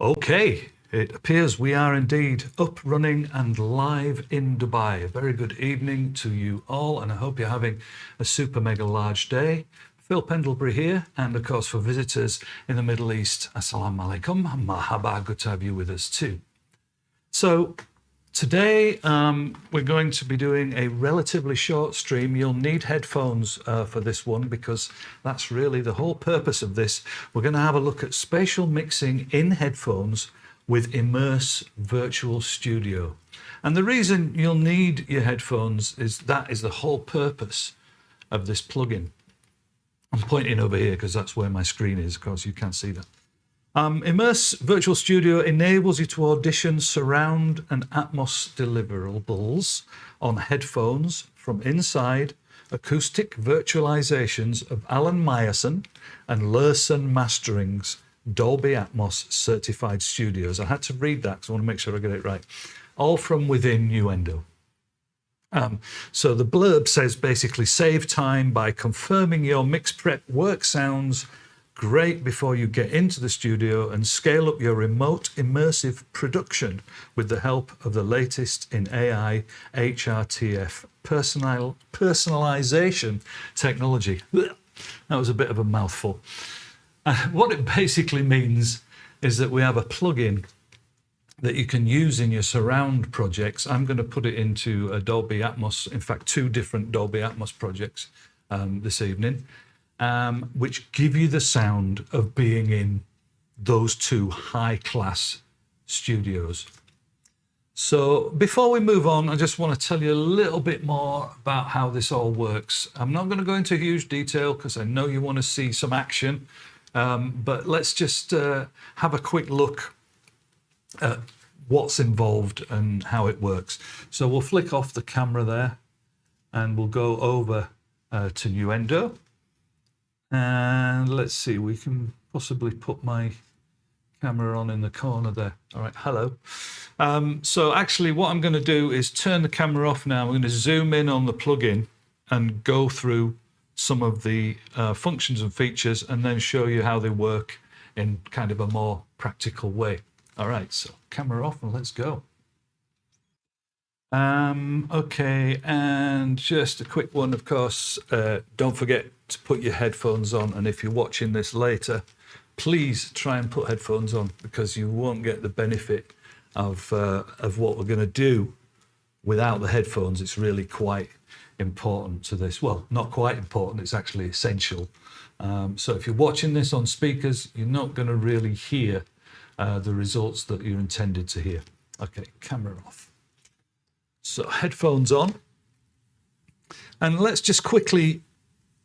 Okay, it appears we are indeed up, running and live in Dubai. A very good evening to you all, and I hope you're having a super mega large day. Phil Pendlebury here, and of course for visitors in the Middle East, Assalamu alaikum, mahaba, good to have you with us too. So today we're going to be doing a relatively short stream. You'll need headphones for this one because that's really the whole purpose of this. We're going to have a look at spatial mixing in headphones with Immerse Virtual Studio. And the reason you'll need your headphones is that is the whole purpose of this plugin. I'm pointing over here because that's where my screen is. Of course, you can't see that. Immerse Virtual Studio enables you to audition surround and Atmos deliverables on headphones from inside acoustic virtualizations of Alan Meyerson and Lerson Mastering's Dolby Atmos certified studios. I had to read that because I want to make sure I get it right. All from within Nuendo. So the blurb says basically save time by confirming your mix prep work sounds great before you get into the studio and scale up your remote immersive production with the help of the latest in AI HRTF personalization technology. That was a bit of a mouthful. What it basically means is that we have a plugin that you can use in your surround projects. I'm going to put it into a Dolby Atmos, in fact, 2 different Dolby Atmos projects this evening, which give you the sound of being in those 2 high-class studios. So before we move on, I just want to tell you a little bit more about how this all works. I'm not going to go into huge detail because I know you want to see some action, but let's just have a quick look at what's involved and how it works. So we'll flick off the camera there and we'll go over to Nuendo. And let's see, we can possibly put my camera on in the corner there. All right, hello. So actually what I'm going to do is turn the camera off now. I'm going to zoom in on the plugin and go through some of the functions and features and then show you how they work in kind of a more practical way. All right, so camera off and let's go. Okay, and just a quick one, of course, don't forget to put your headphones on, and if you're watching this later, please try and put headphones on because you won't get the benefit of what we're going to do without the headphones. It's really quite important to this. Well, not quite important, it's actually essential. So if you're watching this on speakers, you're not going to really hear the results that you're intended to hear. Okay, camera off. So headphones on. And let's just quickly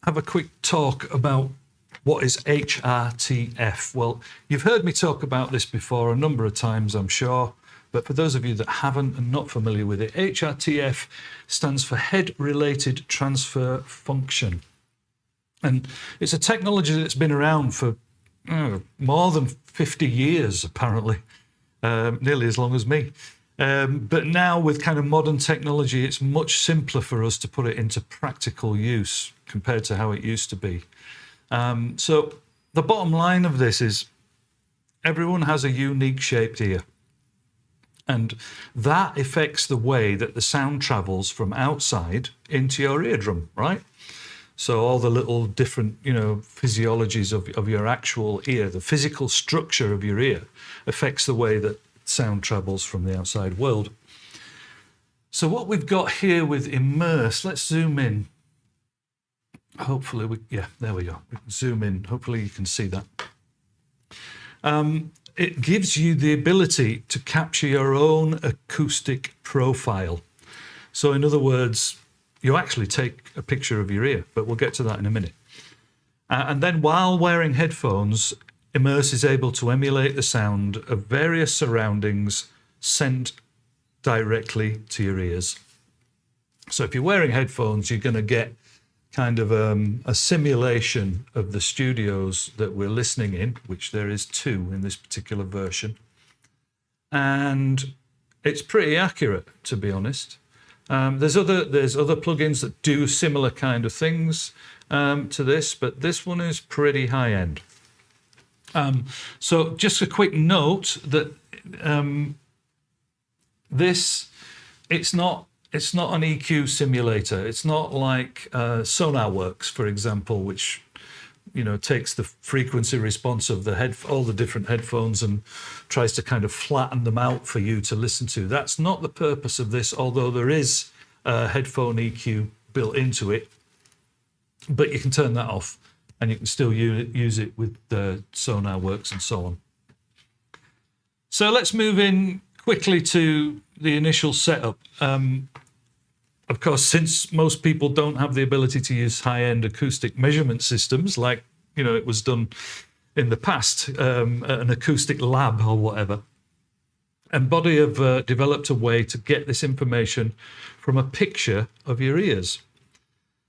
have a quick talk about what is HRTF. Well, you've heard me talk about this before a number of times, I'm sure. But for those of you that haven't and not familiar with it, HRTF stands for Head Related Transfer Function. And it's a technology that's been around for more than 50 years, apparently, nearly as long as me. But now with kind of modern technology, it's much simpler for us to put it into practical use compared to how it used to be. So the bottom line of this is everyone has a unique shaped ear. And that affects the way that the sound travels from outside into your eardrum, right? So all the little different, physiologies of your actual ear, the physical structure of your ear affects the way that sound travels from the outside world. So what we've got here with Immerse, let's zoom in. Hopefully, there we go. We can zoom in. Hopefully you can see that. It gives you the ability to capture your own acoustic profile. So in other words, you actually take a picture of your ear, but we'll get to that in a minute. And then while wearing headphones, Immerse is able to emulate the sound of various surroundings sent directly to your ears. So if you're wearing headphones, you're going to get kind of a simulation of the studios that we're listening in, which there is 2 in this particular version. And it's pretty accurate, to be honest. There's other plugins that do similar kind of things to this, but this one is pretty high end. So just a quick note that it's not an EQ simulator. It's not like SonarWorks, for example, which takes the frequency response of all the different headphones and tries to kind of flatten them out for you to listen to. That's not the purpose of this, although there is a headphone EQ built into it, but you can turn that off and you can still use it with the SonarWorks and so on. So let's move in quickly to the initial setup. Of course, since most people don't have the ability to use high-end acoustic measurement systems like it was done in the past at an acoustic lab or whatever, Embody have developed a way to get this information from a picture of your ears.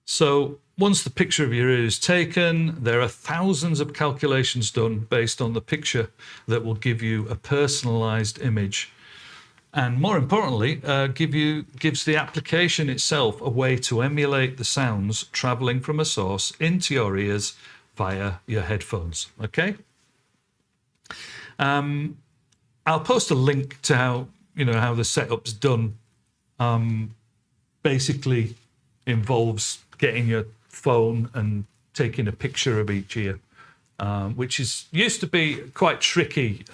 So once the picture of your ear is taken, there are thousands of calculations done based on the picture that will give you a personalized image. And more importantly, gives the application itself a way to emulate the sounds traveling from a source into your ears via your headphones. Okay. I'll post a link to how the setup's done. Basically, involves getting your phone and taking a picture of each ear, which used to be quite tricky.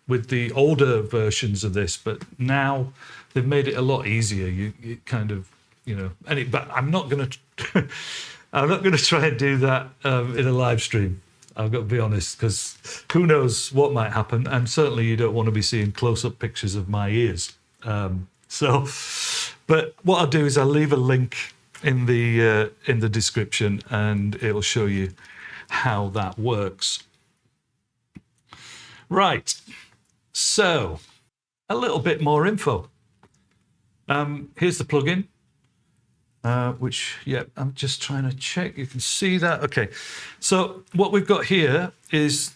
With the older versions of this, but now they've made it a lot easier. You kind of, but I'm not going to, I'm not going to try and do that in a live stream. I've got to be honest, because who knows what might happen, and certainly you don't want to be seeing close-up pictures of my ears. But what I'll do is I'll leave a link in the description, and it'll show you how that works. Right. So, a little bit more info. Here's the plugin, which, I'm just trying to check. You can see that. Okay. So, what we've got here is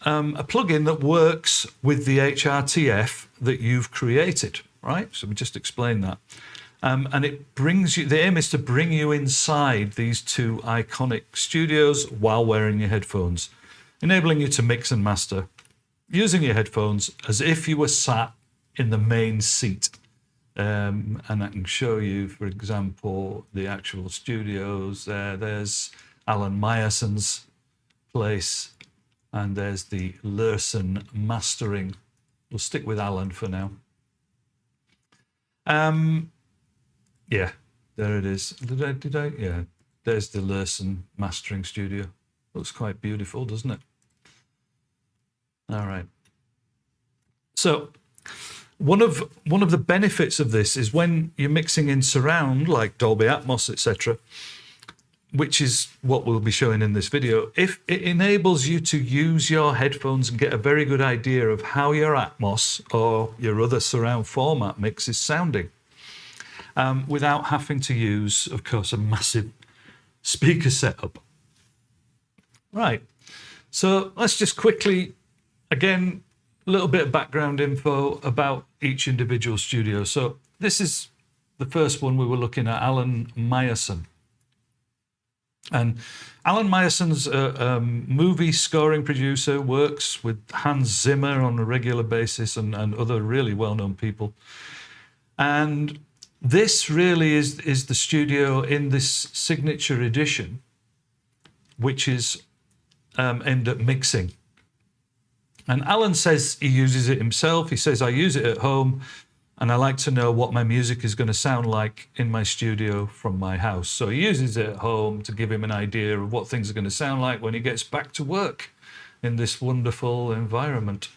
a plugin that works with the HRTF that you've created, right? So, we just explained that. And it brings you, the aim is to bring you inside these two iconic studios while wearing your headphones, enabling you to mix and master using your headphones as if you were sat in the main seat. And I can show you, for example, the actual studios. There's Alan Meyerson's place, and there's the Lerson mastering. We'll stick with Alan for now. Yeah, there it is. Did I? Yeah, there's the Lerson mastering studio. Looks quite beautiful, doesn't it? All right. So one of the benefits of this is when you're mixing in surround, like Dolby Atmos, etc., which is what we'll be showing in this video, if it enables you to use your headphones and get a very good idea of how your Atmos or your other surround format mix is sounding, without having to use, of course, a massive speaker setup. Right. So let's just quickly, again, a little bit of background info about each individual studio. So this is the first one we were looking at, Alan Meyerson. And Alan Meyerson's a movie scoring producer, works with Hans Zimmer on a regular basis and other really well-known people. And this really is the studio in this signature edition, which is aimed at mixing. And Alan says he uses it himself. He says, I use it at home, and I like to know what my music is going to sound like in my studio from my house. So he uses it at home to give him an idea of what things are going to sound like when he gets back to work in this wonderful environment.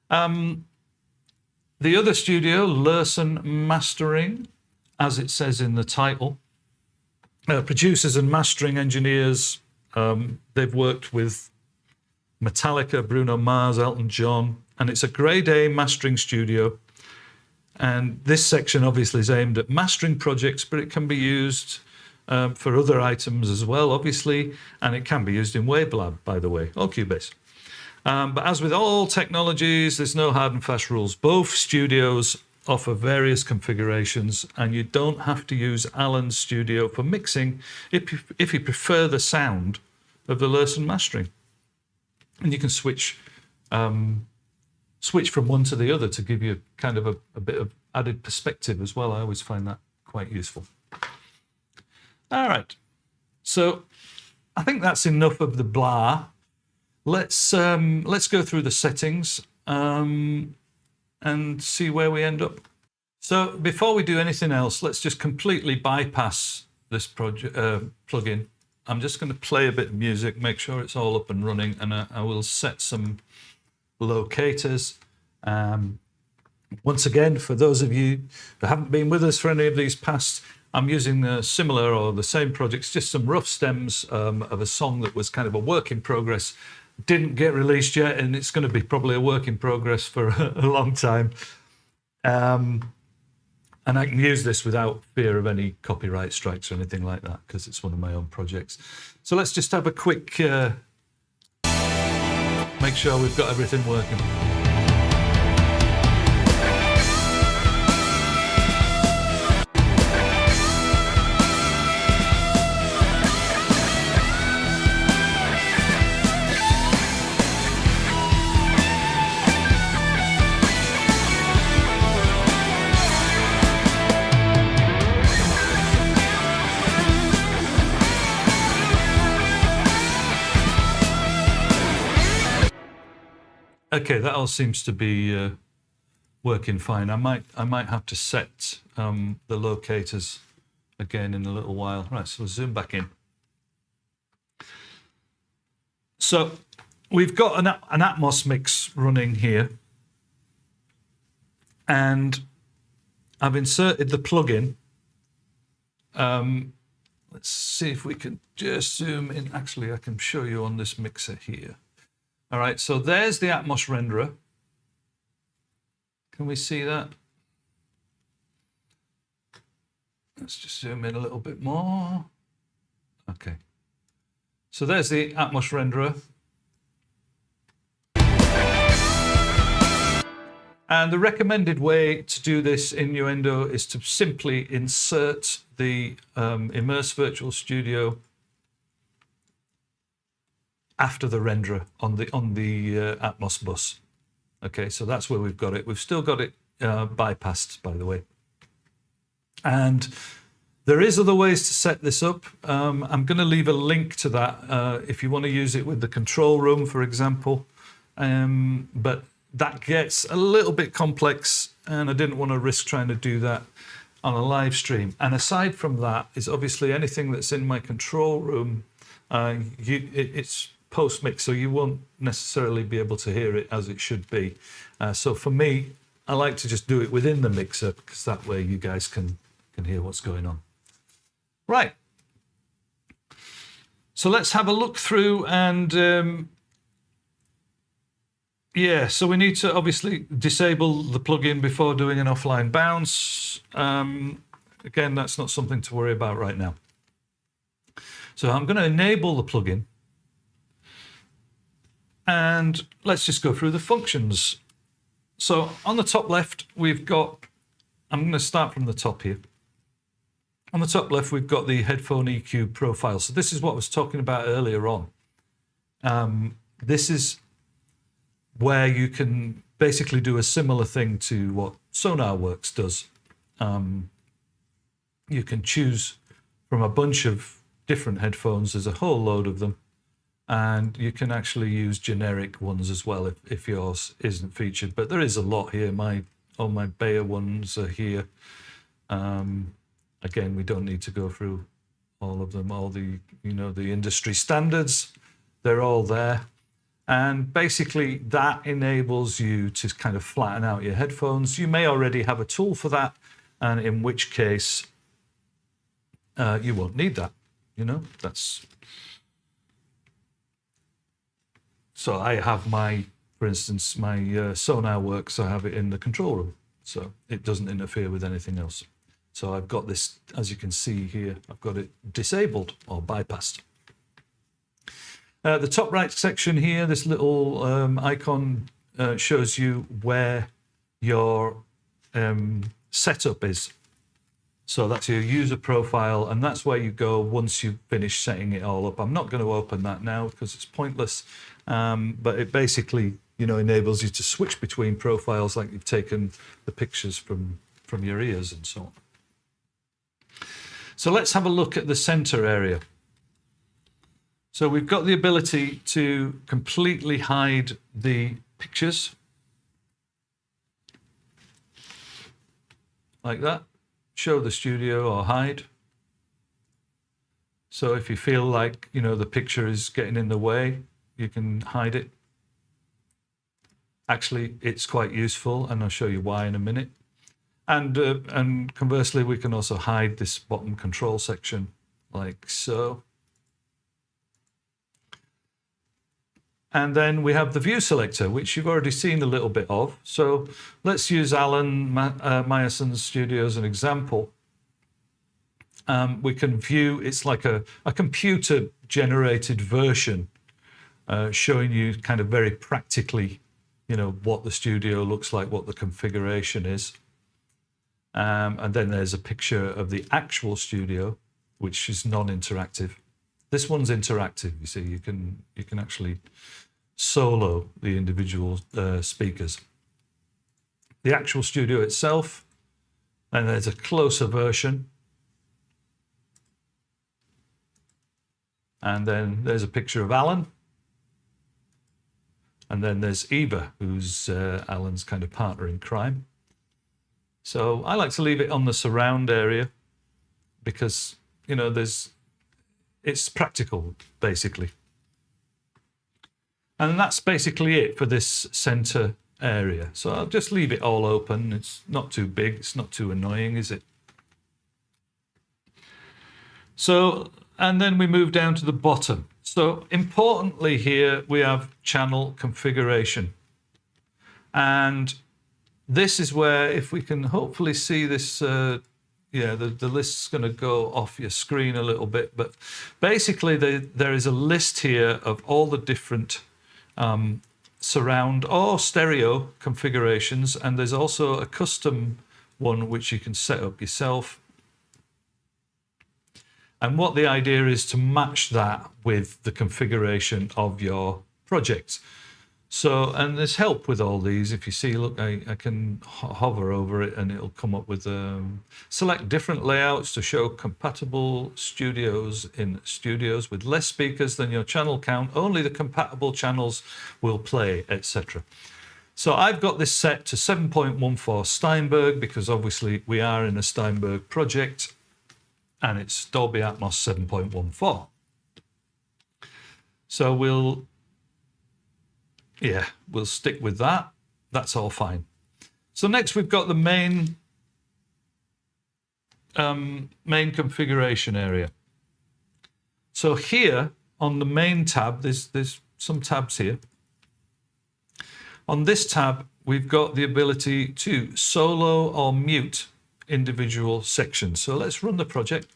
The other studio, Lerson Mastering, as it says in the title, producers and mastering engineers. They've worked with Metallica, Bruno Mars, Elton John, and it's a grade A mastering studio. And this section obviously is aimed at mastering projects, but it can be used for other items as well, obviously, and it can be used in Wavelab, by the way, or Cubase. But as with all technologies, there's no hard and fast rules. Both studios offer various configurations, and you don't have to use Alan's studio for mixing if you prefer the sound of the Lerson mastering. And you can switch from one to the other to give you kind of a bit of added perspective as well. I always find that quite useful. All right, so I think that's enough of the blah. Let's go through the settings and see where we end up. So before we do anything else, let's just completely bypass this plugin. I'm just going to play a bit of music, make sure it's all up and running, and I will set some locators. Once again, for those of you who haven't been with us for any of these past, I'm using similar or the same projects, just some rough stems of a song that was kind of a work in progress. Didn't get released yet, and it's going to be probably a work in progress for a long time. And I can use this without fear of any copyright strikes or anything like that, because it's one of my own projects. So let's just have a quick, make sure we've got everything working. Okay, that all seems to be working fine. I might have to set the locators again in a little while. Right, so we'll zoom back in. So we've got an Atmos mix running here, and I've inserted the plugin. Let's see if we can just zoom in. Actually, I can show you on this mixer here. All right, so there's the Atmos renderer. Can we see that? Let's just zoom in a little bit more. Okay. So there's the Atmos renderer. And the recommended way to do this in Nuendo is to simply insert the Immerse Virtual Studio after the renderer on the Atmos bus. Okay, so that's where we've got it. We've still got it bypassed, by the way. And there is other ways to set this up. I'm going to leave a link to that if you want to use it with the control room, for example. But that gets a little bit complex, and I didn't want to risk trying to do that on a live stream. And aside from that, is obviously anything that's in my control room, it's post-mix, so you won't necessarily be able to hear it as it should be. So for me, I like to just do it within the mixer, because that way you guys can hear what's going on. Right. So let's have a look through, and yeah, so we need to obviously disable the plugin before doing an offline bounce. Again, that's not something to worry about right now. So I'm going to enable the plugin. And let's just go through the functions. So on the top left, we've got, I'm going to start from the top here. On the top left, we've got the Headphone EQ Profiles. So this is what I was talking about earlier on. This is where you can basically do a similar thing to what SonarWorks does. You can choose from a bunch of different headphones. There's a whole load of them. And you can actually use generic ones as well if yours isn't featured. But there is a lot here. All my Bale ones are here. Again, we don't need to go through all of them. All the the industry standards, they're all there. And basically that enables you to kind of flatten out your headphones. You may already have a tool for that, and in which case you won't need that. That's. So I have for instance, my SonarWorks, I have it in the control room, so it doesn't interfere with anything else. So I've got this, as you can see here, I've got it disabled or bypassed. The top right section here, this little icon shows you where your setup is. So that's your user profile, and that's where you go once you've finished setting it all up. I'm not going to open that now because it's pointless, but it basically, you know, enables you to switch between profiles like you've taken the pictures from your ears and so on. So let's have a look at the center area. So we've got the ability to completely hide the pictures like that. Show the studio or hide. So if you feel like, you know, the picture is getting in the way, you can hide it. Actually, it's quite useful, and I'll show you why in a minute. And conversely, we can also hide this bottom control section like so. And then we have the view selector, which you've already seen a little bit of. So let's use Alan Meyerson's studio as an example. We can view, it's like a computer generated version showing you kind of very practically, you know, what the studio looks like, what the configuration is. And then there's a picture of the actual studio, which is non-interactive. This one's interactive, you see, you can actually solo the individual speakers. The actual studio itself, and there's a closer version. And then there's a picture of Alan. And then there's Eva, who's Alan's kind of partner in crime. So I like to leave it on the surround area because, you know, it's practical, basically. And that's basically it for this center area. So I'll just leave it all open. It's not too big. It's not too annoying, is it? So, and then we move down to the bottom. So importantly here, we have channel configuration. And this is where, if we can hopefully see this, yeah, the list's going to go off your screen a little bit, but basically there is a list here of all the different surround or stereo configurations, and there's also a custom one which you can set up yourself. And what the idea is to match that with the configuration of your project. So, and there's help with all these. If you see, look, I can hover over it and it'll come up with select different layouts to show compatible studios in studios with less speakers than your channel count. Only the compatible channels will play, etc. So I've got this set to 7.14 Steinberg because obviously we are in a Steinberg project and it's Dolby Atmos 7.14. So we'll stick with that. That's all fine. So next we've got the main configuration area. So here on the main tab, there's some tabs here. On this tab, we've got the ability to solo or mute individual sections. So let's run the project.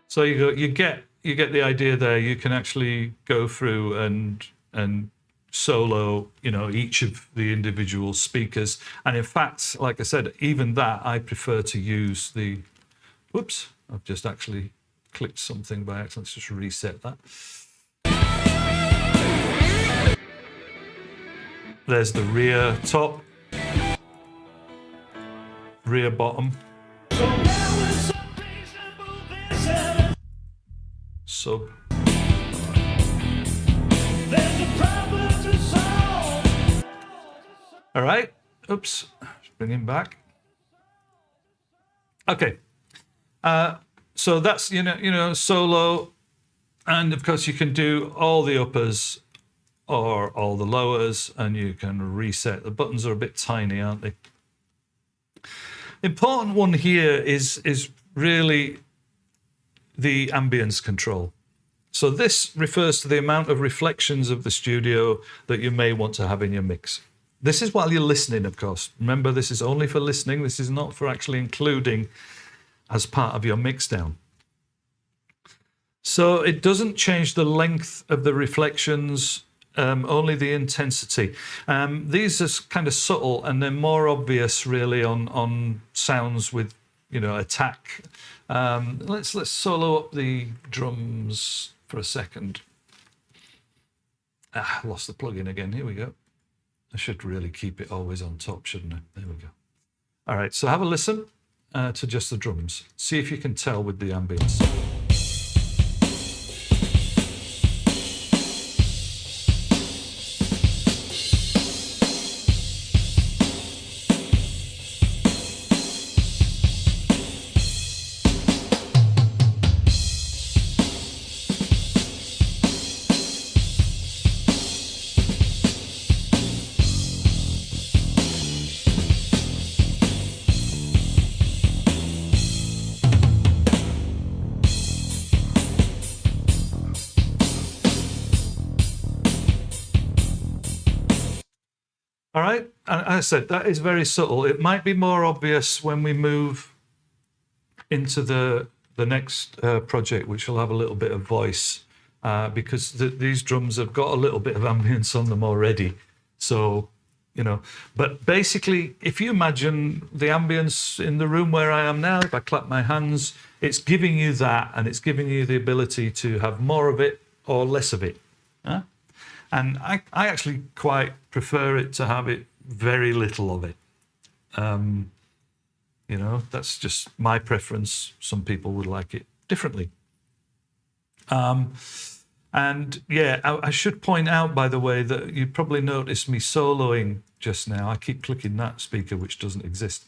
So you get the idea there. You can actually go through and solo, you know, each of the individual speakers. And in fact, like I said, even that I prefer to use the. Whoops! I've just actually clicked something by accident. Let's just reset that. There's the rear top, rear bottom. Sub. All right. Oops. Bring him back. Okay. So that's you know solo, and of course you can do all the uppers or all the lowers, and you can reset. The buttons are a bit tiny, aren't they? Important one here is really the ambience control. So this refers to the amount of reflections of the studio that you may want to have in your mix. This is while you're listening, of course. Remember, this is only for listening. This is not for actually including as part of your mix down. So it doesn't change the length of the reflections, only the intensity. These are kind of subtle, and they're more obvious really on sounds with, you know, attack. Let's solo up the drums for a second. Lost the plugin again. Here we go. I should really keep it always on top, shouldn't I? There we go. All right, so have a listen to just the drums. See if you can tell with the ambience. All right, and as I said, that is very subtle. It might be more obvious when we move into the next project, which will have a little bit of voice, because these drums have got a little bit of ambience on them already. So, you know, but basically, if you imagine the ambience in the room where I am now, if I clap my hands, it's giving you that, and it's giving you the ability to have more of it or less of it. Huh? And I actually quite prefer it to have it very little of it. You know, that's just my preference. Some people would like it differently. And yeah, I should point out, by the way, that you probably noticed me soloing just now. I keep clicking that speaker, which doesn't exist.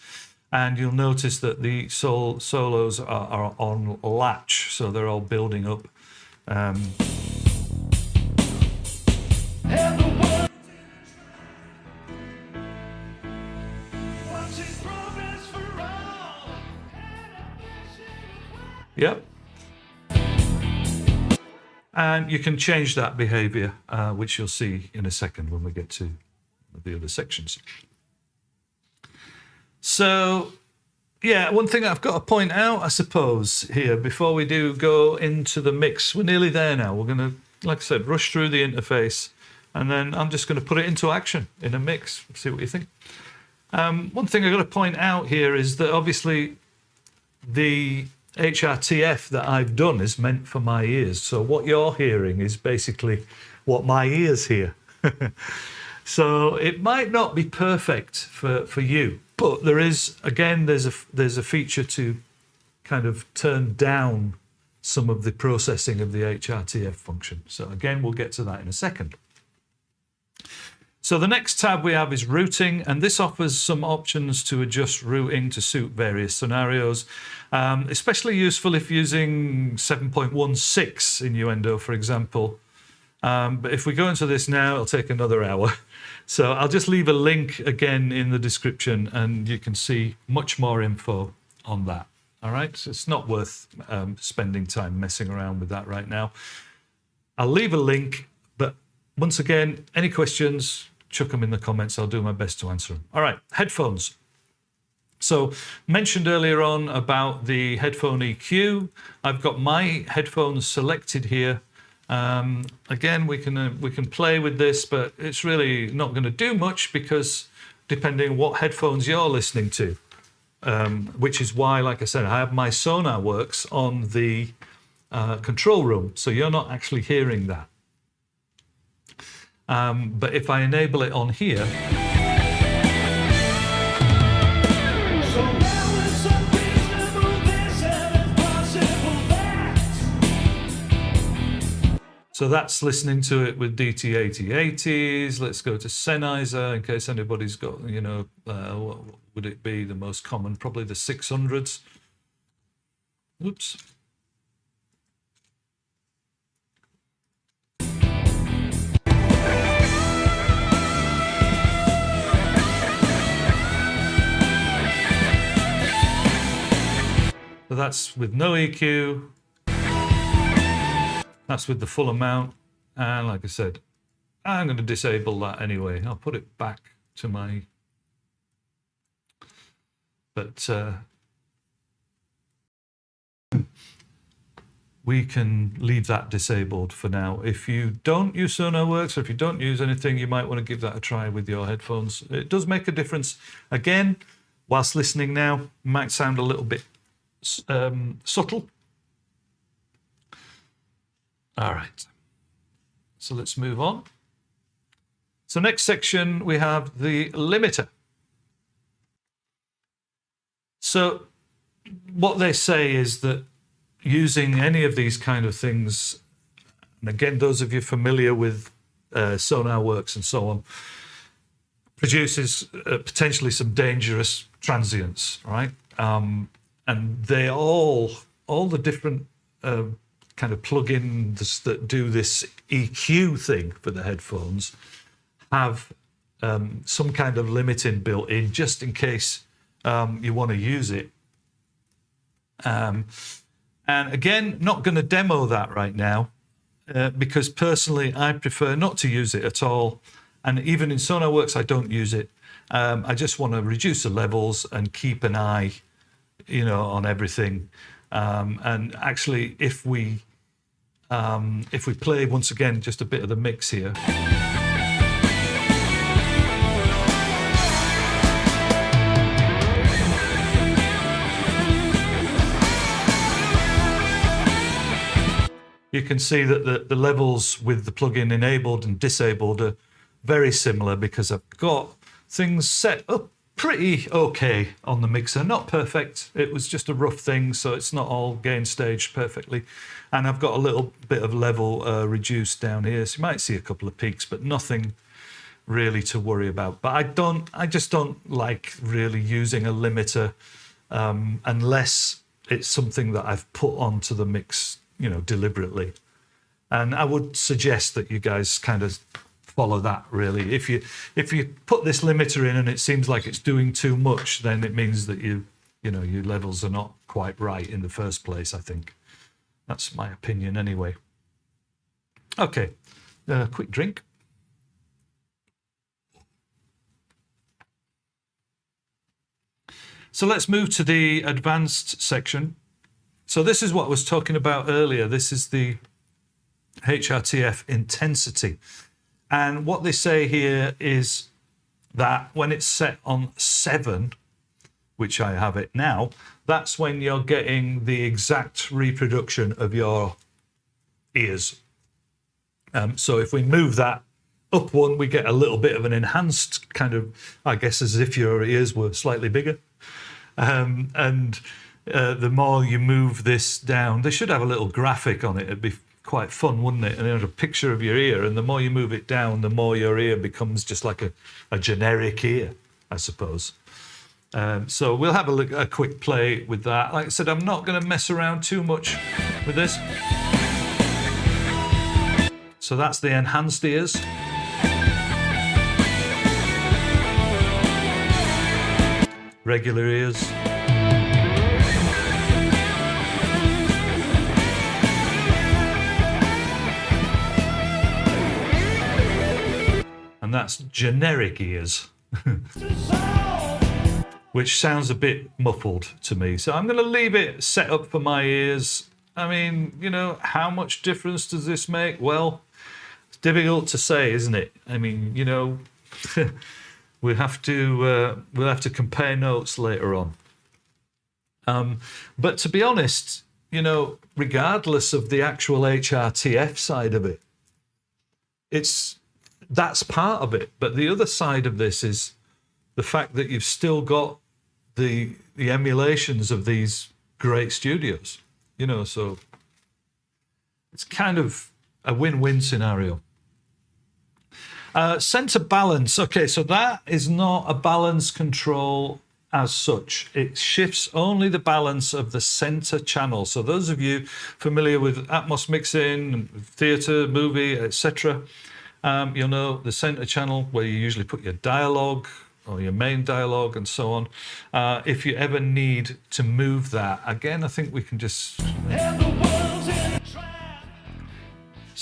And you'll notice that the solos are on latch, so they're all building up. Yep. And you can change that behavior, which you'll see in a second when we get to the other sections. So, yeah, one thing I've got to point out, I suppose, here, before we do go into the mix, we're nearly there now. We're going to, like I said, rush through the interface, and then I'm just going to put it into action in a mix, see what you think. One thing I've got to point out here is that obviously the HRTF that I've done is meant for my ears. So what you're hearing is basically what my ears hear. So it might not be perfect for you, but there is, again, there's a feature to kind of turn down some of the processing of the HRTF function. So again, we'll get to that in a second. So the next tab we have is routing, and this offers some options to adjust routing to suit various scenarios, especially useful if using 7.16 in Nuendo, for example. But if we go into this now, it'll take another hour. So I'll just leave a link again in the description, and you can see much more info on that. All right, so it's not worth spending time messing around with that right now. I'll leave a link, but once again, any questions, chuck them in the comments. I'll do my best to answer them. All right, headphones. So mentioned earlier on about the headphone EQ. I've got my headphones selected here. Again, we can play with this, but it's really not going to do much because depending on what headphones you're listening to, which is why, like I said, I have my Sonar Works on the control room, so you're not actually hearing that. But if I enable it on here, so that's listening to it with DT8080s. Let's go to Sennheiser in case anybody's got, you know, what would it be the most common? Probably the 600s. Oops. So that's with no EQ. That's with the full amount. And like I said, I'm going to disable that anyway. I'll put it back to my... But we can leave that disabled for now. If you don't use SonarWorks, or if you don't use anything, you might want to give that a try with your headphones. It does make a difference. Again, whilst listening now, it might sound a little bit subtle. All right. So let's move on. So next section, we have the limiter. So what they say is that using any of these kind of things, and again, those of you familiar with SonarWorks and so on, produces potentially some dangerous transients, right? And they all the different kind of plugins that do this EQ thing for the headphones have some kind of limiting built in, just in case you want to use it. And again, not going to demo that right now because personally I prefer not to use it at all. And even in SonarWorks, I don't use it. I just want to reduce the levels and keep an eye, on everything. And actually, if we play once again just a bit of the mix here. You can see that the levels with the plugin enabled and disabled are very similar because I've got things set up pretty okay on the mixer. Not perfect. It was just a rough thing, so it's not all gain staged perfectly. And I've got a little bit of level reduced down here. So you might see a couple of peaks, but nothing really to worry about. But I just don't like really using a limiter unless it's something that I've put onto the mix deliberately. And I would suggest that you guys kind of follow that really. If you put this limiter in and it seems like it's doing too much, then it means that your levels are not quite right in the first place, I think. That's my opinion anyway. Okay, quick drink. So let's move to the advanced section. So this is what I was talking about earlier. This is the HRTF intensity. And what they say here is that when it's set on 7, which I have it now, that's when you're getting the exact reproduction of your ears. So if we move that up one, we get a little bit of an enhanced kind of, I guess, as if your ears were slightly bigger. The more you move this down, they should have a little graphic on it. It'd be quite fun, wouldn't it? And there's a picture of your ear, and the more you move it down, the more your ear becomes just like a generic ear, I suppose. So we'll have a quick play with that. Like I said, I'm not going to mess around too much with this. So that's the enhanced ears. Regular ears. And that's generic ears, which sounds a bit muffled to me. So I'm going to leave it set up for my ears. I mean, how much difference does this make? Well, it's difficult to say, isn't it? I mean, we'll have to compare notes later on. But to be honest, regardless of the actual HRTF side of it, that's part of it. But the other side of this is the fact that you've still got the emulations of these great studios, so it's kind of a win-win scenario. Center balance. Okay, so that is not a balance control as such. It shifts only the balance of the center channel. So those of you familiar with Atmos mixing, theater, movie, etc., you'll know the center channel where you usually put your dialogue or your main dialogue and so on. If you ever need to move that, again, I think we can just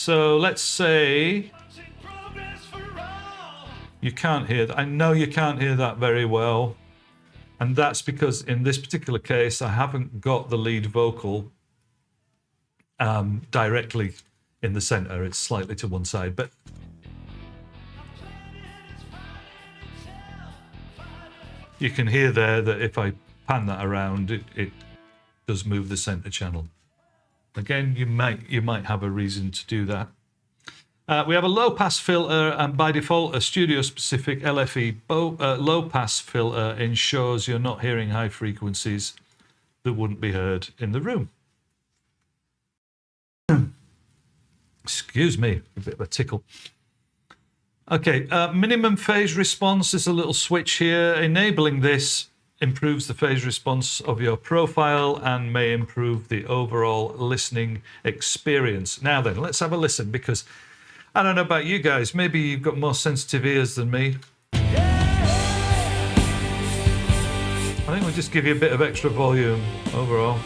So let's say you can't hear that. I know you can't hear that very well. And that's because in this particular case, I haven't got the lead vocal directly in the center. It's slightly to one side, but you can hear there that if I pan that around, it does move the center channel. Again, you might have a reason to do that. We have a low-pass filter, and by default, a studio-specific LFE low-pass filter ensures you're not hearing high frequencies that wouldn't be heard in the room. Excuse me, a bit of a tickle. Okay, minimum phase response is a little switch here. Enabling this improves the phase response of your profile and may improve the overall listening experience. Now then, let's have a listen, because I don't know about you guys, maybe you've got more sensitive ears than me. I think we'll just give you a bit of extra volume overall.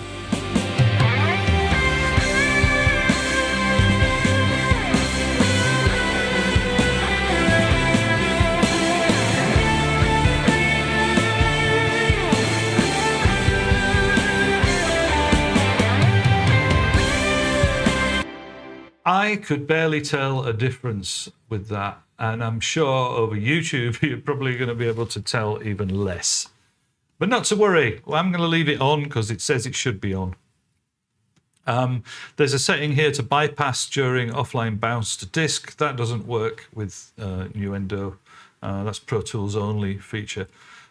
I could barely tell a difference with that, and I'm sure over YouTube you're probably going to be able to tell even less. But not to worry, well, I'm going to leave it on because it says it should be on. There's a setting here to bypass during offline bounce to disk. That doesn't work with Nuendo. That's Pro Tools only feature.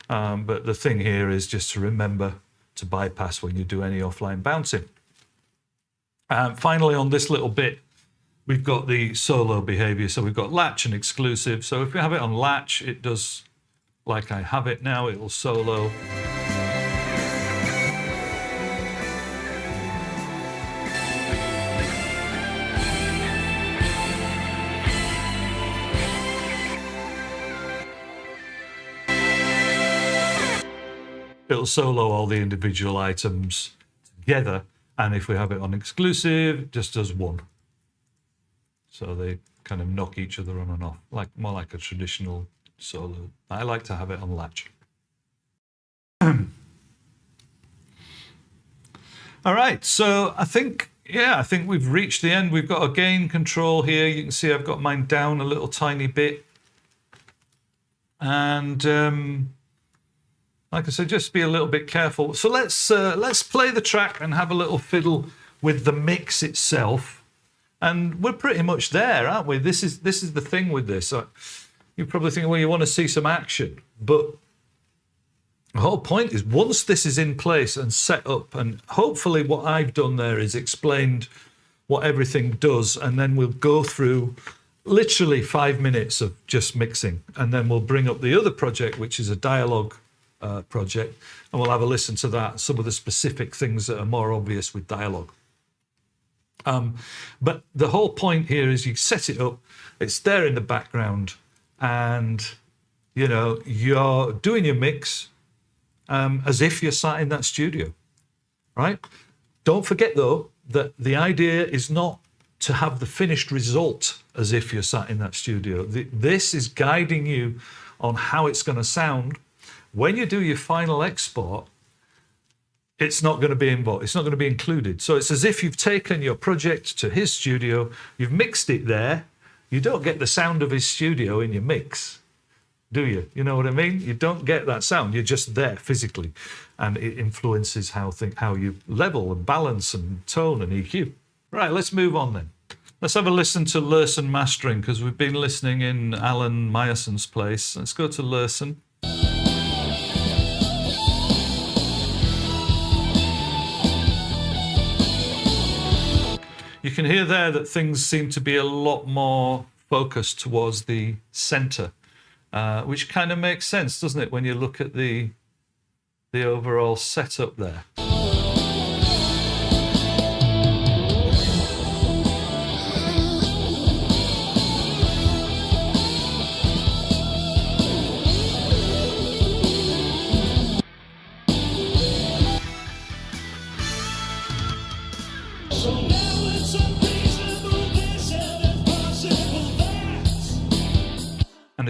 But the thing here is just to remember to bypass when you do any offline bouncing. Finally, on this little bit, we've got the solo behavior. So we've got latch and exclusive. So if we have it on latch, it does like I have it now, it will solo. It'll solo all the individual items together. And if we have it on exclusive, it just does one. So they kind of knock each other on and off, more like a traditional solo. I like to have it on latch. All right, so I think we've reached the end. We've got a gain control here. You can see I've got mine down a little tiny bit. And like I said, just be a little bit careful. So let's play the track and have a little fiddle with the mix itself. And we're pretty much there, aren't we? This is the thing with this. You're probably thinking, well, you want to see some action. But the whole point is once this is in place and set up, and hopefully what I've done there is explained what everything does, and then we'll go through literally 5 minutes of just mixing. And then we'll bring up the other project, which is a dialogue project, and we'll have a listen to that, some of the specific things that are more obvious with dialogue. But the whole point here is you set it up, it's there in the background, and you're doing your mix as if you're sat in that studio, right? Don't forget though that the idea is not to have the finished result as if you're sat in that studio. This is guiding you on how it's going to sound. When you do your final export, it's not going to be it's not going to be included. So it's as if you've taken your project to his studio, you've mixed it there. You don't get the sound of his studio in your mix, do you? You know what I mean? You don't get that sound. You're just there physically, and it influences how you level and balance and tone and EQ. Right, let's move on then. Let's have a listen to Lursen mastering, because we've been listening in Alan Meyerson's place. Let's go to Lursen. You can hear there that things seem to be a lot more focused towards the center, which kind of makes sense, doesn't it, when you look at the overall setup there.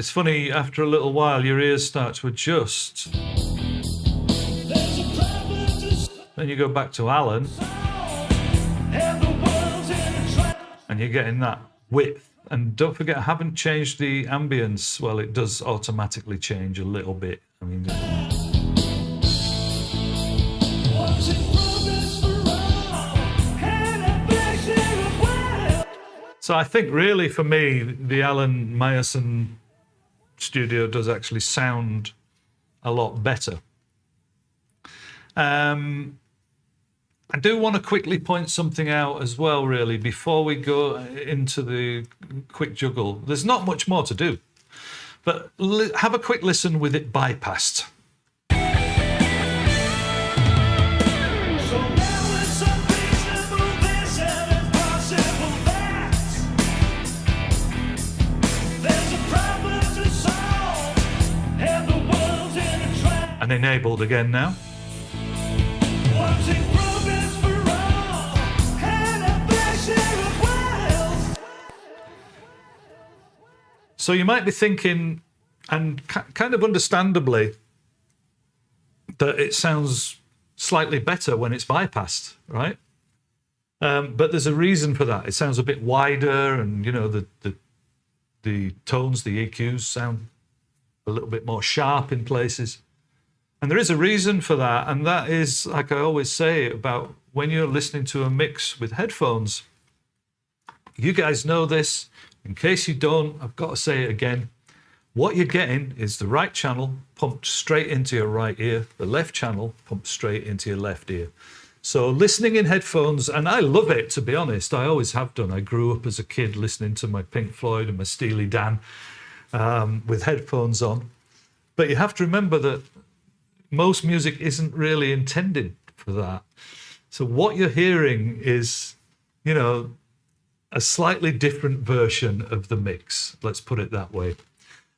it's funny, after a little while, your ears start to adjust. Then you go back to Alan, and you're getting that width. And don't forget, I haven't changed the ambience. Well, it does automatically change a little bit. I mean, so I think really for me, the Alan Meyerson studio does actually sound a lot better. I do want to quickly point something out as well, really, before we go into the quick juggle. There's not much more to do, but have a quick listen with it bypassed. And enabled again now. So you might be thinking, and kind of understandably, that it sounds slightly better when it's bypassed, right? But there's a reason for that. It sounds a bit wider, and you know the tones, the EQs sound a little bit more sharp in places. And there is a reason for that, and that is, like I always say, about when you're listening to a mix with headphones. You guys know this. In case you don't, I've got to say it again. What you're getting is the right channel pumped straight into your right ear, the left channel pumped straight into your left ear. So listening in headphones, and I love it, to be honest, I always have done. I grew up as a kid listening to my Pink Floyd and my Steely Dan with headphones on. But you have to remember that most music isn't really intended for that. So what you're hearing is, you know, a slightly different version of the mix, let's put it that way.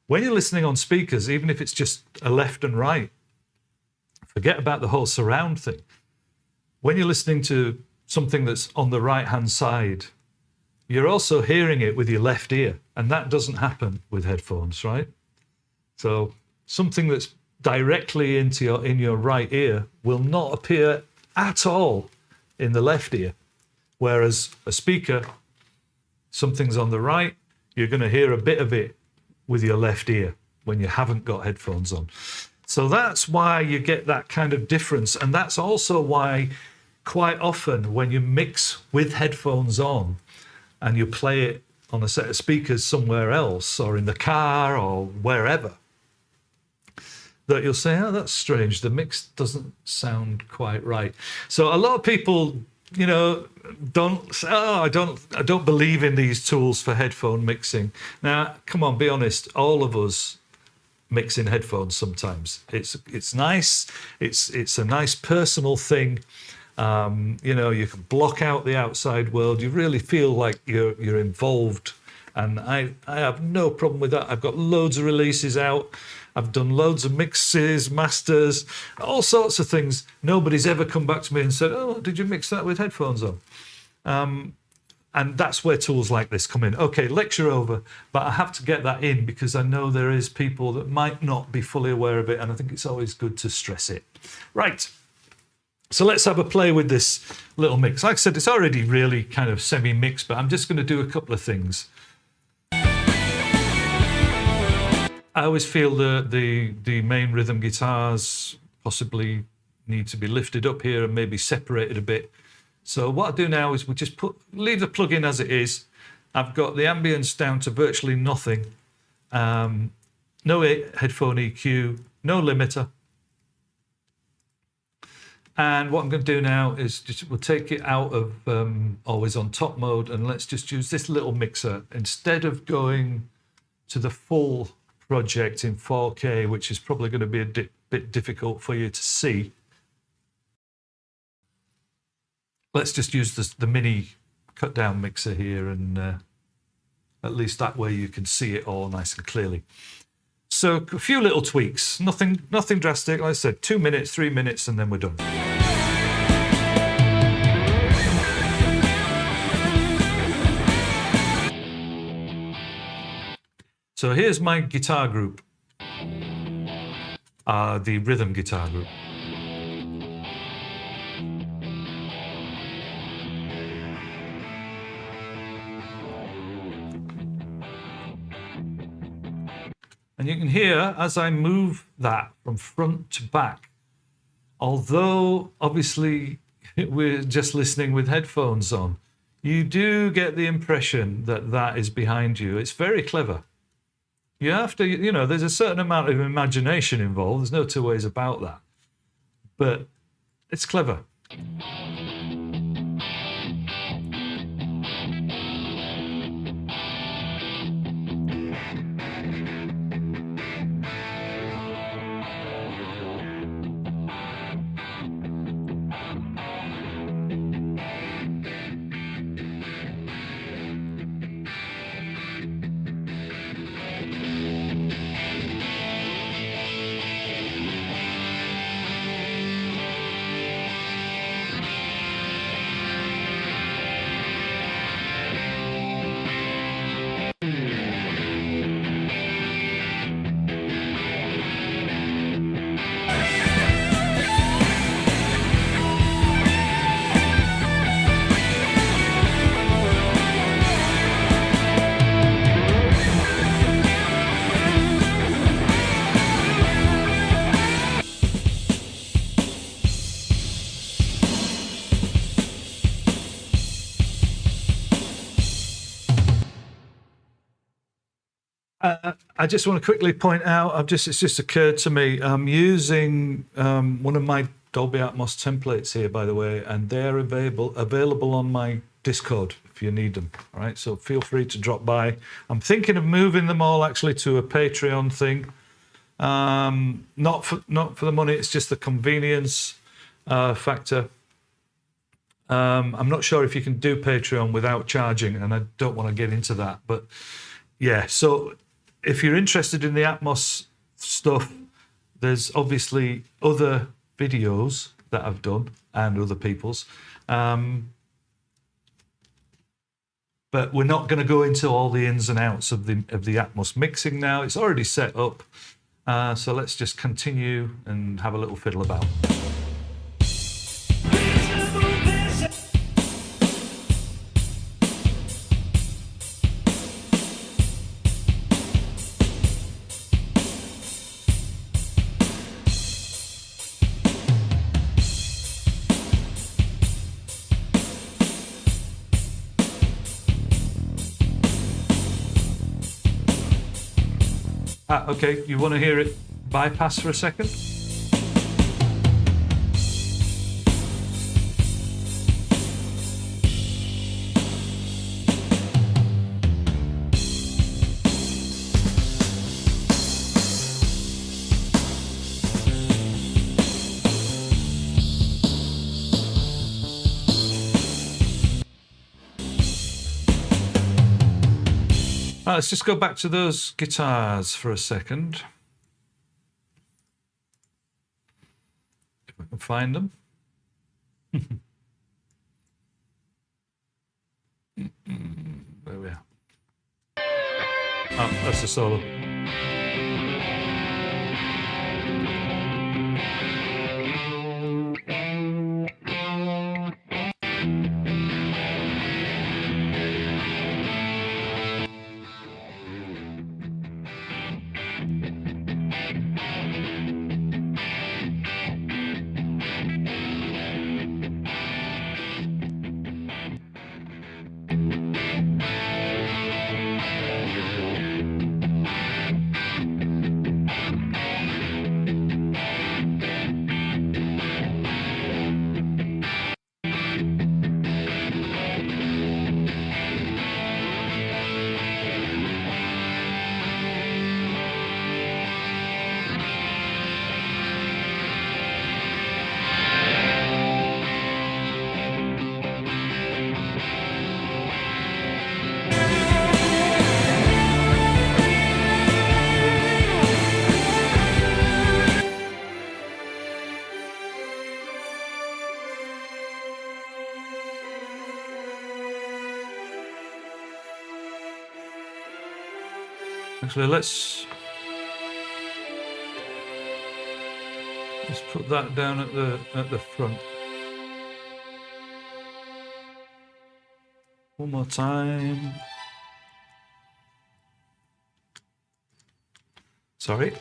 When you're listening on speakers, even if it's just a left and right, forget about the whole surround thing. When you're listening to something that's on the right-hand side, you're also hearing it with your left ear, and that doesn't happen with headphones, right? So something that's directly in your right ear will not appear at all in the left ear, whereas a speaker, something's on the right, you're going to hear a bit of it with your left ear when you haven't got headphones on. So that's why you get that kind of difference. And that's also why quite often when you mix with headphones on and you play it on a set of speakers somewhere else or in the car or wherever, that you'll say, oh, that's strange, the mix doesn't sound quite right. So a lot of people, you know, don't say, oh, I don't believe in these tools for headphone mixing. Now, come on, be honest. All of us mix in headphones sometimes. It's nice. It's a nice personal thing. You know, you can block out the outside world. You really feel like you're involved. And I have no problem with that. I've got loads of releases out. I've done loads of mixes, masters, all sorts of things. Nobody's ever come back to me and said, oh, did you mix that with headphones on? And that's where tools like this come in. Okay, lecture over, but I have to get that in because I know there is people that might not be fully aware of it, and I think it's always good to stress it. Right, so let's have a play with this little mix. Like I said, it's already really kind of semi-mixed, but I'm just going to do a couple of things. I always feel the main rhythm guitars possibly need to be lifted up here and maybe separated a bit. So what I do now is we just leave the plug-in as it is. I've got the ambience down to virtually nothing. No headphone EQ, no limiter. And what I'm going to do now is we'll take it out of always on top mode, and let's just use this little mixer instead of going to the full project in 4K, which is probably going to be a bit difficult for you to see. Let's just use the mini cut down mixer here, and at least that way you can see it all nice and clearly. So a few little tweaks, nothing drastic. Like I said, 2 minutes, 3 minutes, and then we're done. So here's my guitar group, the rhythm guitar group. And you can hear as I move that from front to back, although obviously we're just listening with headphones on, you do get the impression that that is behind you. It's very clever. You have to, you know, there's a certain amount of imagination involved. There's no two ways about that. But it's clever. I just want to quickly point out, it's just occurred to me, I'm using one of my Dolby Atmos templates here, by the way, and they're available on my Discord if you need them. All right, so feel free to drop by. I'm thinking of moving them all actually to a Patreon thing. Not for the money, it's just the convenience factor. I'm not sure if you can do Patreon without charging, and I don't want to get into that, but yeah, so if you're interested in the Atmos stuff, there's obviously other videos that I've done and other people's. But we're not going to go into all the ins and outs of the Atmos mixing now. It's already set up. So let's just continue and have a little fiddle about. Okay, you want to hear it bypass for a second? Let's just go back to those guitars for a second. If I can find them. There we are. Oh, that's the solo. Actually, let's put that down at the front. One more time. Sorry.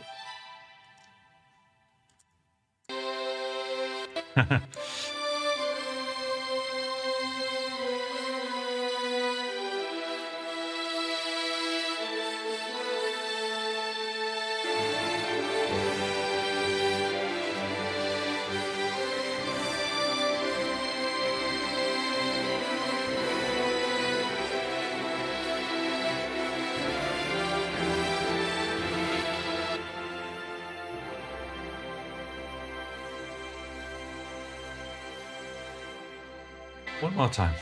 One more time.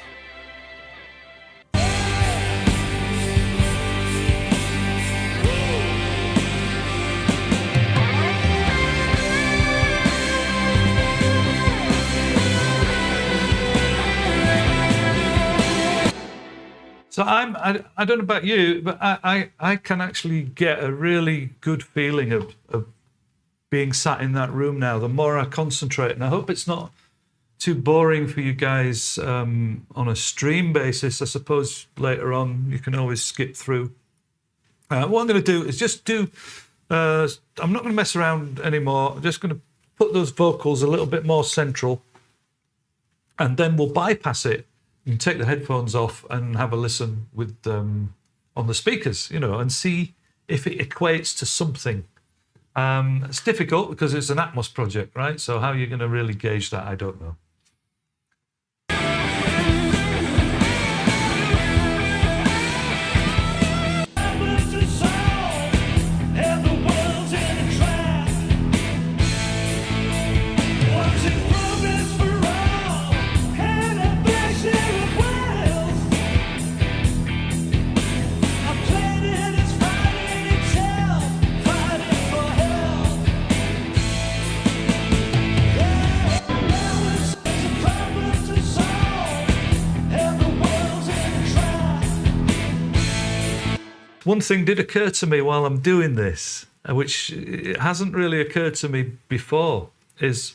So I don't know about you, but I can actually get a really good feeling of being sat in that room now. The more I concentrate, and I hope it's not too boring for you guys on a stream basis. I suppose later on you can always skip through. What I'm going to do is just do, I'm not going to mess around anymore. I'm just going to put those vocals a little bit more central, and then we'll bypass it. You can take the headphones off and have a listen with on the speakers, you know, and see if it equates to something. It's difficult because it's an Atmos project, right? So how you're going to really gauge that, I don't know. One thing did occur to me while I'm doing this, which it hasn't really occurred to me before, is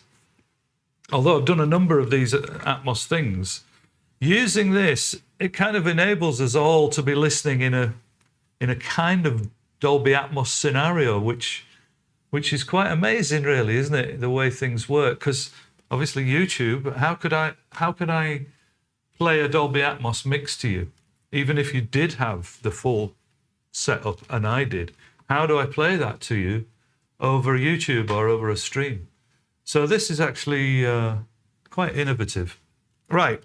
although I've done a number of these Atmos things, using this, it kind of enables us all to be listening in a kind of Dolby Atmos scenario, which is quite amazing, really, isn't it? The way things work, because obviously YouTube, how could I play a Dolby Atmos mix to you, even if you did have the full setup, and I did? How do I play that to you over YouTube or over a stream? So this is actually quite innovative. Right.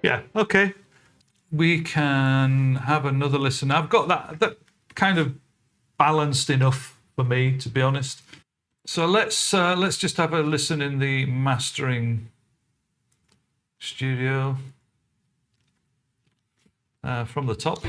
Yeah, okay. We can have another listen. I've got that kind of balanced enough for me, to be honest. So let's just have a listen in the mastering studio from the top.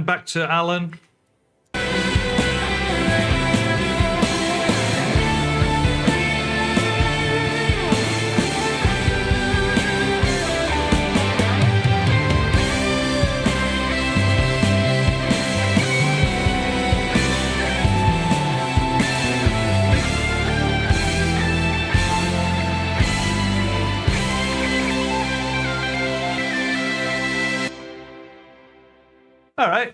hand back to Alan. All right.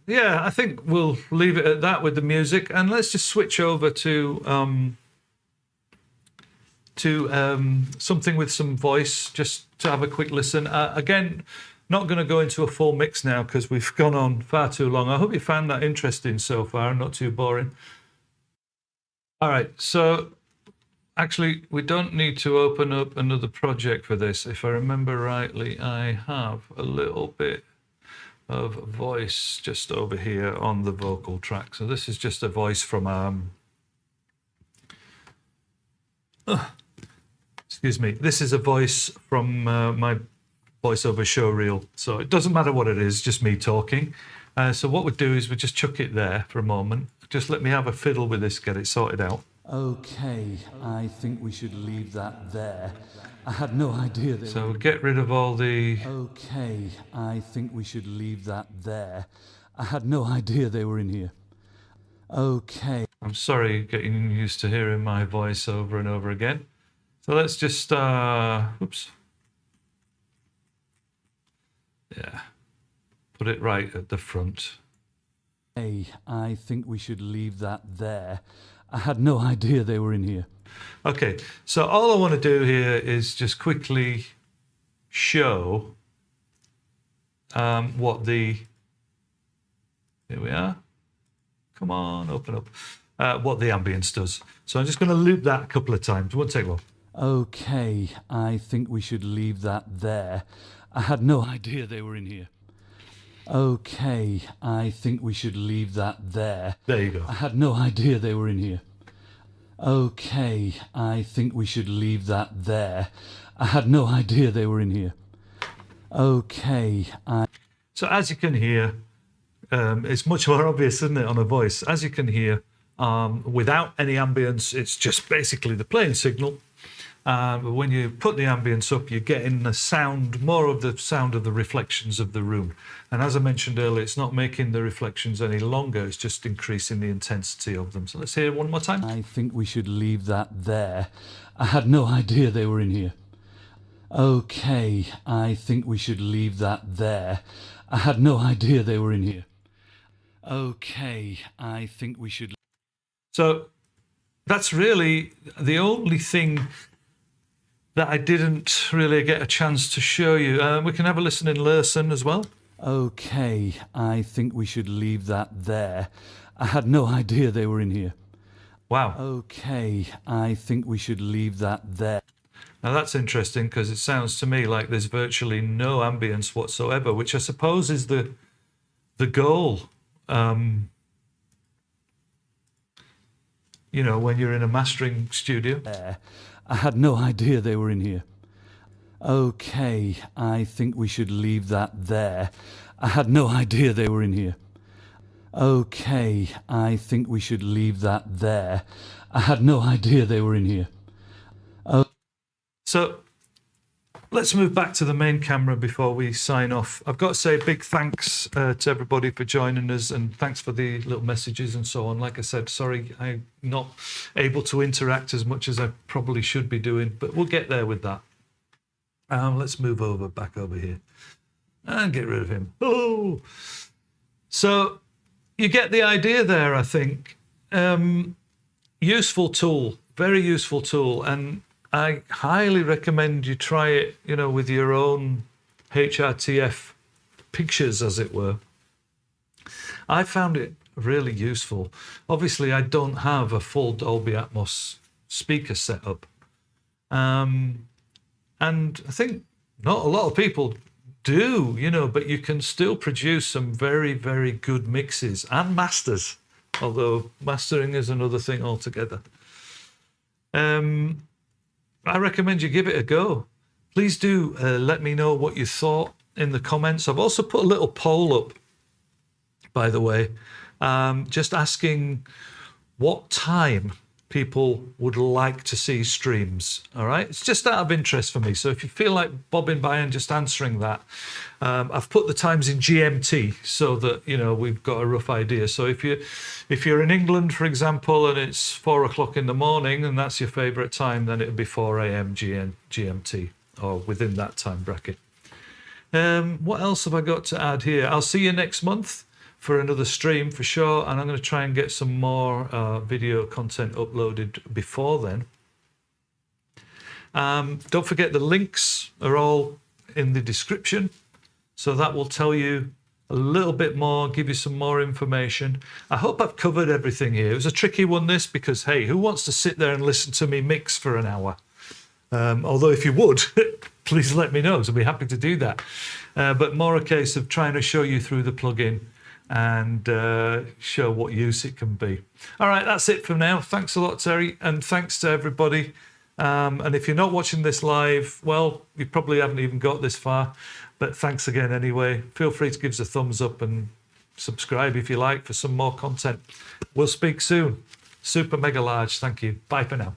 Yeah, I think we'll leave it at that with the music, and let's just switch over to something with some voice, just to have a quick listen. Again, not going to go into a full mix now because we've gone on far too long. I hope you found that interesting so far and not too boring. All right, so actually, we don't need to open up another project for this. If I remember rightly, I have a little bit of voice just over here on the vocal track. So this is just a voice from excuse me, this is a voice from my voiceover show reel, so it doesn't matter what it is, just me talking. So what we'd do is we just chuck it there for a moment. Just let me have a fiddle with this, get it sorted out. Okay, I think we should leave that there. I had no idea they So we'll get rid of all the... Okay, I think we should leave that there. I had no idea they were in here. Okay. I'm sorry getting used to hearing my voice over and over again. So let's just... oops. Yeah. Put it right at the front. Hey, I think we should leave that there. I had no idea they were in here. Okay, so all I want to do here is just quickly show what the... Here we are. Come on, open up. What the ambience does. So I'm just going to loop that a couple of times. It won't take long. Okay, I think we should leave that there. I had no idea they were in here. Okay, I think we should leave that there. There you go. I had no idea they were in here. Okay, I think we should leave that there. I had no idea they were in here. Okay, So as you can hear, it's much more obvious, isn't it, on a voice? As you can hear, without any ambience, it's just basically the playing signal. But when you put the ambience up, you're getting the sound, more of the sound of the reflections of the room. And as I mentioned earlier, it's not making the reflections any longer, it's just increasing the intensity of them. So let's hear it one more time. I think we should leave that there. I had no idea they were in here. Okay, I think we should leave that there. I had no idea they were in here. Okay, I think we should... So that's really the only thing that I didn't really get a chance to show you. We can have a listen in Lursen as well. Okay, I think we should leave that there. I had no idea they were in here. Wow. Okay, I think we should leave that there. Now that's interesting because it sounds to me like there's virtually no ambience whatsoever, which I suppose is the goal. You know, when you're in a mastering studio. I had no idea they were in here. Okay, I think we should leave that there. I had no idea they were in here. Okay, I think we should leave that there. I had no idea they were in here. So let's move back to the main camera before we sign off. I've got to say a big thanks to everybody for joining us, and thanks for the little messages and so on. Like I said, sorry I'm not able to interact as much as I probably should be doing, but we'll get there with that. Let's move back over here and get rid of him. Oh, so you get the idea there, I think. Useful tool, very useful tool, and I highly recommend you try it, you know, with your own HRTF pictures, as it were. I found it really useful. Obviously, I don't have a full Dolby Atmos speaker setup. And I think not a lot of people do, you know, but you can still produce some very, very good mixes and masters, although mastering is another thing altogether. I recommend you give it a go. Please do let me know what you thought in the comments. I've also put a little poll up by the way, just asking what time people would like to see streams. All right, it's just out of interest for me. So if you feel like bobbing by and just answering that, I've put the times in GMT so that we've got a rough idea. So if you're in England, for example, and it's 4 o'clock in the morning and that's your favourite time, then it'd be 4 a.m. GMT or within that time bracket. What else have I got to add here? I'll see you next month for another stream for sure, and I'm going to try and get some more video content uploaded before then. Don't forget the links are all in the description, so that will tell you a little bit more, give you some more information. I hope I've covered everything here. It was a tricky one, this, because hey, who wants to sit there and listen to me mix for an hour? Although if you would, please let me know, so I'll be happy to do that. But more a case of trying to show you through the plugin and show what use it can be. All right, that's it for now. Thanks a lot, Terry, and thanks to everybody. And if you're not watching this live, well, you probably haven't even got this far, but thanks again anyway. Feel free to give us a thumbs up and subscribe if you like for some more content. We'll speak soon. Super mega large. Thank you. Bye for now.